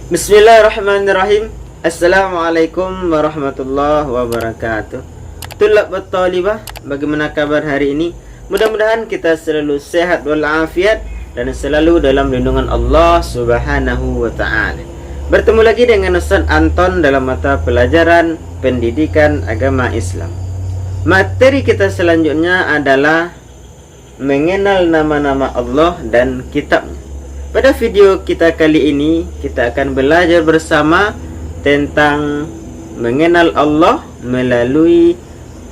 Bismillahirrahmanirrahim. Assalamualaikum warahmatullahi wabarakatuh. Tulab wa talibah, bagaimana kabar hari ini? Mudah-mudahan kita selalu sehat walafiat dan selalu dalam lindungan Allah Subhanahu wa taala. Bertemu lagi dengan Ustaz Anton dalam mata pelajaran Pendidikan Agama Islam. Materi kita selanjutnya adalah mengenal nama-nama Allah dan kitabnya. Pada video kita kali ini, kita akan belajar bersama tentang mengenal Allah melalui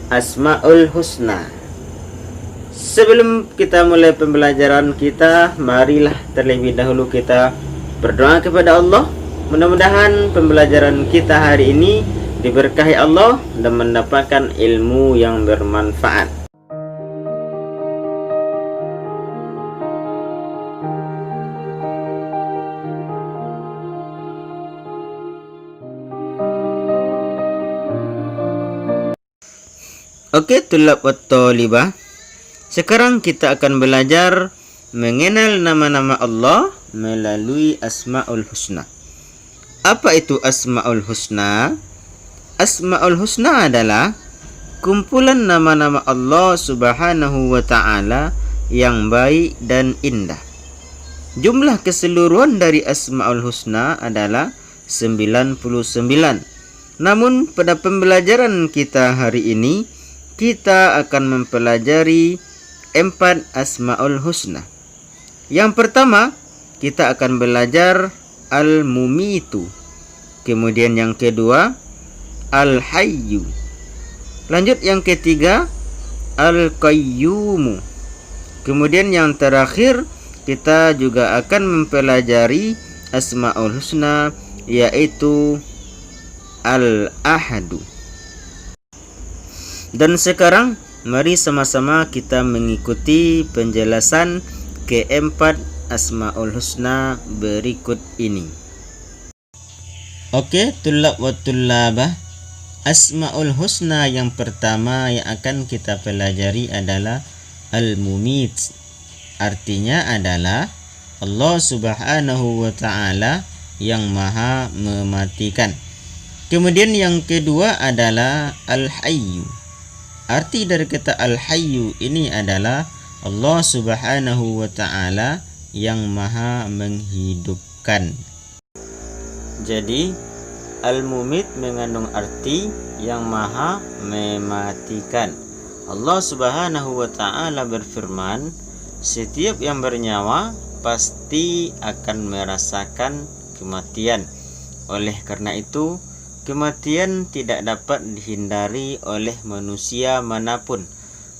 Asmaul Husna. Sebelum kita mulai pembelajaran kita, marilah terlebih dahulu kita berdoa kepada Allah. Mudah-mudahan pembelajaran kita hari ini diberkahi Allah dan mendapatkan ilmu yang bermanfaat. Oke, tulab wa talibah. Sekarang kita akan belajar mengenal nama-nama Allah melalui Asmaul Husna. Apa itu Asmaul Husna? Asmaul Husna adalah kumpulan nama-nama Allah Subhanahu wa taala yang baik dan indah. Jumlah keseluruhan dari Asmaul Husna adalah 99. Namun pada pembelajaran kita hari ini kita akan mempelajari 4 Asmaul Husna. Yang pertama, kita akan belajar Al-Mumitu. Kemudian yang kedua, Al-Hayyu. Lanjut yang ketiga, Al-Qayyumu. Kemudian yang terakhir, kita juga akan mempelajari Asmaul Husna, yaitu Al-Ahadu. Dan sekarang mari sama-sama kita mengikuti penjelasan keempat Asmaul Husna berikut ini. Oke, tulab wa tullabah. Asmaul Husna yang pertama yang akan kita pelajari adalah Al-Mumit. Artinya adalah Allah Subhanahu wa taala yang Maha mematikan. Kemudian yang kedua adalah Al-Hayyu. Arti dari kata Al-Hayyu ini adalah Allah Subhanahu wa taala yang Maha menghidupkan. Jadi Al-Mumit mengandung arti yang Maha mematikan. Allah Subhanahu wa taala berfirman, setiap yang bernyawa pasti akan merasakan kematian. Oleh karena itu, kematian tidak dapat dihindari oleh manusia manapun.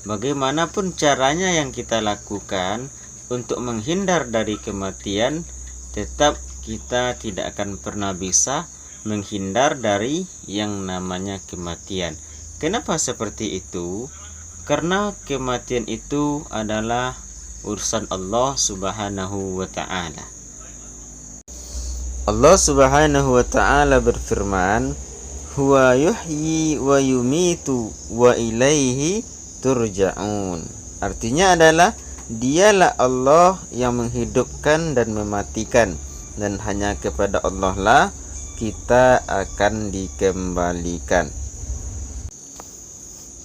Bagaimanapun caranya yang kita lakukan untuk menghindar dari kematian, tetap kita tidak akan pernah bisa menghindar dari yang namanya kematian. Kenapa seperti itu? Karena kematian itu adalah urusan Allah Subhanahu wa ta'ala. Allah Subhanahu wa taala berfirman, "Huwa yuhyi wa yumitu wa ilaihi turja'un." Artinya adalah dialah Allah yang menghidupkan dan mematikan, dan hanya kepada Allah lah kita akan dikembalikan.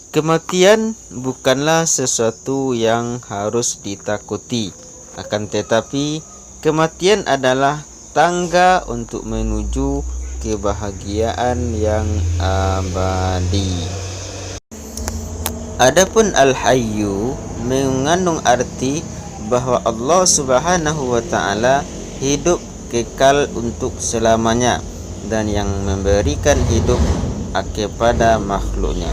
Kematian bukanlah sesuatu yang harus ditakuti, akan tetapi kematian adalah tangga untuk menuju kebahagiaan yang abadi. Adapun Al-Hayyu mengandung arti bahwa Allah Subhanahu wa taala hidup kekal untuk selamanya dan yang memberikan hidup kepada makhluknya.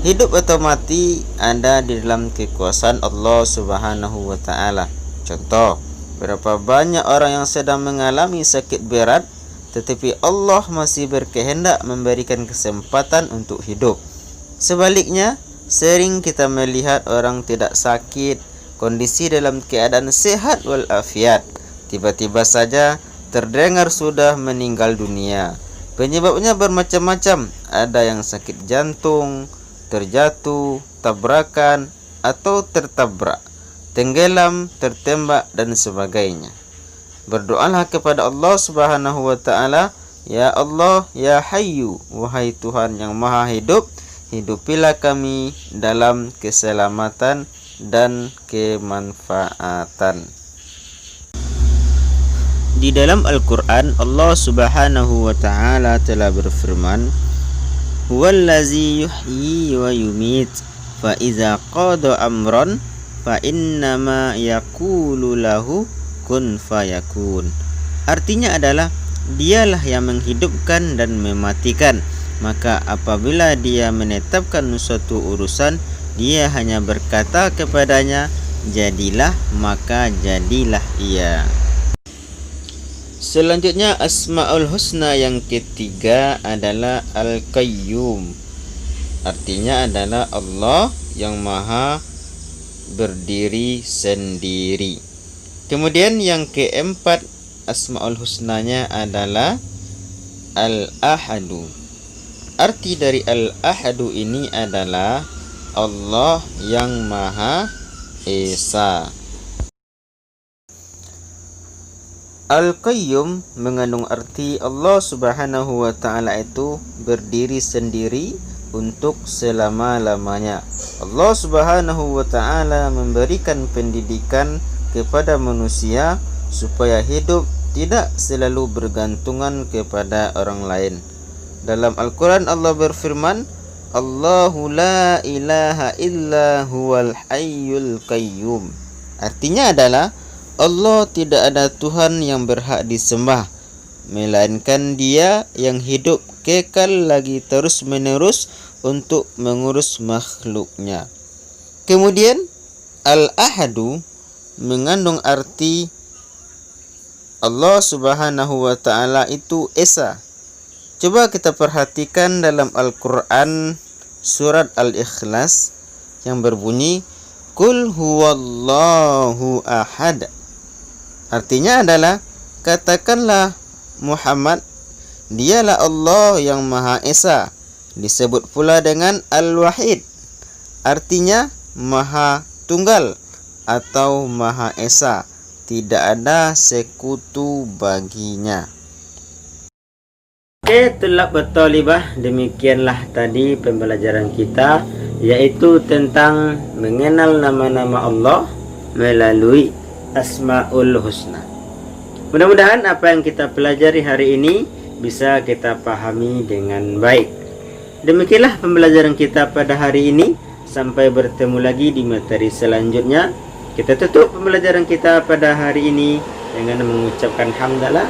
Hidup atau mati ada di dalam kekuasaan Allah Subhanahu wa taala. Contoh, berapa banyak orang yang sedang mengalami sakit berat, tetapi Allah masih berkehendak memberikan kesempatan untuk hidup. Sebaliknya, sering kita melihat orang tidak sakit, kondisi dalam keadaan sehat walafiat, tiba-tiba saja terdengar sudah meninggal dunia. Penyebabnya bermacam-macam, ada yang sakit jantung, terjatuh, tabrakan, atau tertabrak, tenggelam, tertembak, dan sebagainya. Berdoalah kepada Allah Subhanahu wa taala, ya Allah, ya Hayyu, wahai Tuhan yang Maha Hidup, hidupilah kami dalam keselamatan dan kemanfaatan. Di dalam Al-Quran, Allah Subhanahu wa taala telah berfirman, huwallazi yuhyi wa yumit, fa iza qada amran fa innama yaqulu lahu kun fayakun. Artinya adalah, dialah yang menghidupkan dan mematikan, maka apabila dia menetapkan suatu urusan, dia hanya berkata kepadanya, jadilah, maka jadilah ia. Selanjutnya, Asmaul Husna yang ketiga adalah Al-Qayyum. Artinya adalah Allah yang maha berdiri sendiri. Kemudian yang keempat, Asmaul Husnanya adalah Al-Ahadu. Arti dari Al-Ahadu ini adalah Allah yang Maha Esa. Al-Qayyum mengandung arti Allah Subhanahu wa taala itu berdiri sendiri untuk selama-lamanya. Allah Subhanahu wa taala memberikan pendidikan kepada manusia supaya hidup tidak selalu bergantungan kepada orang lain. Dalam Al-Quran Allah berfirman, Allahu la ilaha illa huwal hayyul qayyum. Artinya adalah, Allah tidak ada Tuhan yang berhak disembah, melainkan Dia yang hidup kekal lagi terus menerus untuk mengurus makhluknya. Kemudian Al-Ahadu mengandung arti Allah Subhanahu wa taala itu Esa. Coba kita perhatikan dalam Al-Quran surat Al-Ikhlas yang berbunyi, Qul huwallahu ahad. Artinya adalah, katakanlah Muhammad, dialah Allah yang Maha Esa. Disebut pula dengan Al-Wahid, artinya Maha Tunggal atau Maha Esa, tidak ada sekutu baginya. Oke, tulab bertolibah, demikianlah tadi pembelajaran kita, yaitu tentang mengenal nama-nama Allah melalui Asmaul Husna. Mudah-mudahan apa yang kita pelajari hari ini bisa kita pahami dengan baik. Demikianlah pembelajaran kita pada hari ini. Sampai bertemu lagi di materi selanjutnya. Kita tutup pembelajaran kita pada hari ini dengan mengucapkan hamdalah.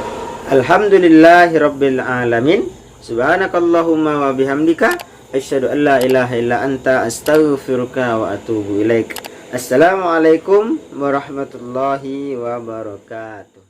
Alhamdulillahirabbil alamin. Subhanakallahumma wa bihamdika asyhadu an la ilaha illa anta astaghfiruka wa atubu ilaik. Assalamualaikum warahmatullahi wabarakatuh.